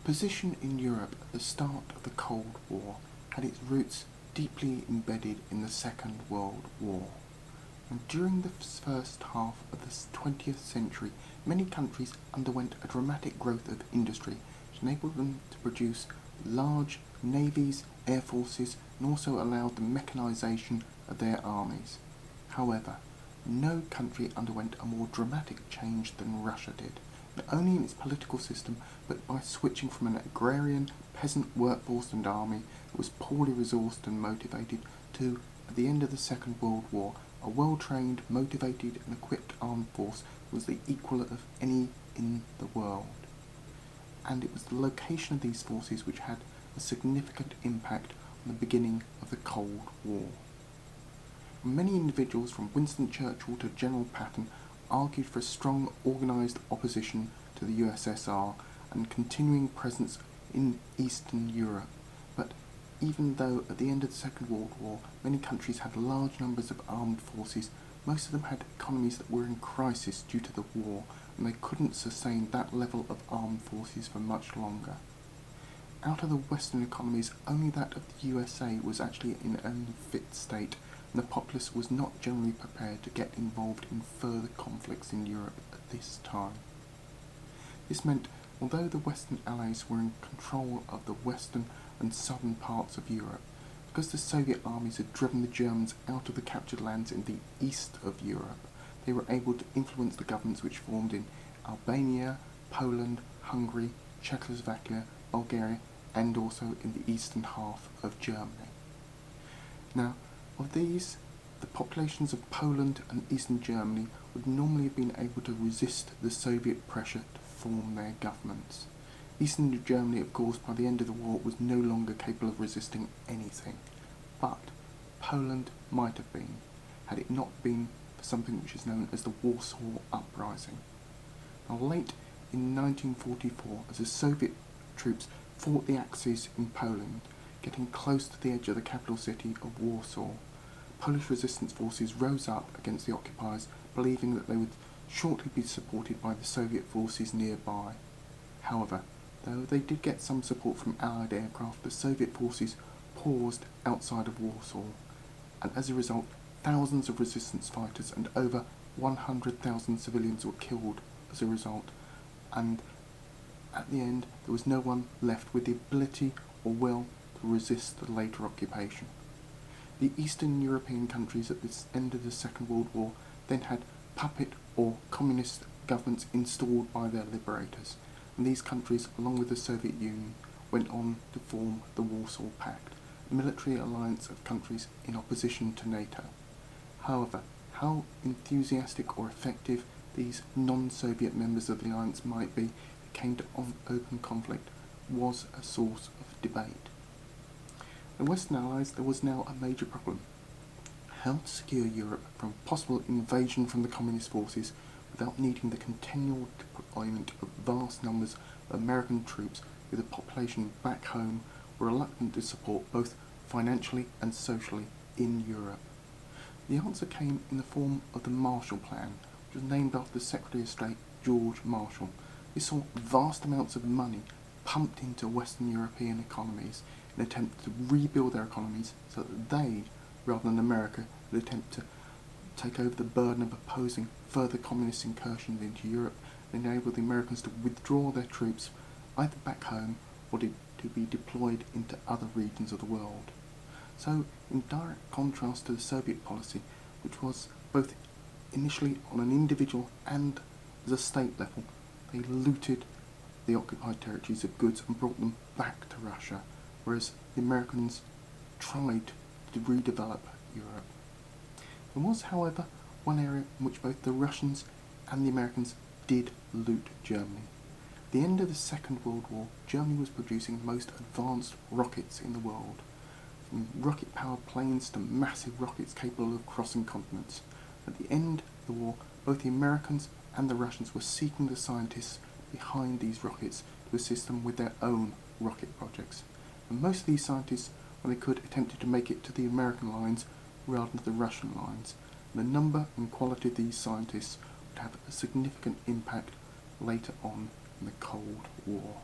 position in Europe at the start of the Cold War had its roots deeply embedded in the Second World War. And during the first half of the 20th century, many countries underwent a dramatic growth of industry, which enabled them to produce large navies, air forces, and also allowed the mechanisation of their armies. However, no country underwent a more dramatic change than Russia did, not only in its political system, but by switching from an agrarian, peasant workforce and army that was poorly resourced and motivated to, at the end of the Second World War, a well-trained, motivated and equipped armed force that was the equal of any in the world. And it was the location of these forces which had a significant impact on the beginning of the Cold War. Many individuals, from Winston Churchill to General Patton, argued for a strong, organised opposition to the USSR and continuing presence in Eastern Europe. But even though at the end of the Second World War many countries had large numbers of armed forces, most of them had economies that were in crisis due to the war, and they couldn't sustain that level of armed forces for much longer. Out of the Western economies, only that of the USA was actually in an unfit state, and the populace was not generally prepared to get involved in further conflicts in Europe at this time. This meant, although the Western Allies were in control of the western and southern parts of Europe, because the Soviet armies had driven the Germans out of the captured lands in the east of Europe, they were able to influence the governments which formed in Albania, Poland, Hungary, Czechoslovakia, Bulgaria, and also in the eastern half of Germany. Now, of these, the populations of Poland and eastern Germany would normally have been able to resist the Soviet pressure to form their governments. Eastern Germany, of course, by the end of the war was no longer capable of resisting anything, but Poland might have been, had it not been for something which is known as the Warsaw Uprising. Now, late in 1944, as the Soviet troops fought the Axis in Poland, getting close to the edge of the capital city of Warsaw, Polish resistance forces rose up against the occupiers, believing that they would shortly be supported by the Soviet forces nearby. However, though they did get some support from Allied aircraft, the Soviet forces paused outside of Warsaw, and as a result, thousands of resistance fighters and over 100,000 civilians were killed as a result, and at the end there was no one left with the ability or will to resist the later occupation. The Eastern European countries at the end of the Second World War then had puppet or communist governments installed by their liberators, and these countries, along with the Soviet Union, went on to form the Warsaw Pact, a military alliance of countries in opposition to NATO. However, how enthusiastic or effective these non-Soviet members of the alliance might be if it came to open conflict was a source of debate. The Western Allies, there was now a major problem: how to secure Europe from possible invasion from the communist forces without needing the continual deployment of vast numbers of American troops, with a population back home reluctant to support both financially and socially in Europe. The answer came in the form of the Marshall Plan, which was named after the Secretary of State George Marshall. This saw vast amounts of money pumped into Western European economies in an attempt to rebuild their economies so that they, rather than America, would attempt to take over the burden of opposing further communist incursions into Europe and enable the Americans to withdraw their troops either back home or to be deployed into other regions of the world. So, in direct contrast to the Soviet policy, which was both initially on an individual and as a state level, they looted the occupied territories of goods and brought them back to Russia, whereas the Americans tried to redevelop Europe. There was, however, one area in which both the Russians and the Americans did loot Germany. At the end of the Second World War, Germany was producing the most advanced rockets in the world, from rocket-powered planes to massive rockets capable of crossing continents. At the end of the war, both the Americans and the Russians were seeking the scientists behind these rockets to assist them with their own rocket projects. And most of these scientists, when they could, attempted to make it to the American lines rather than the Russian lines. And the number and quality of these scientists would have a significant impact later on in the Cold War.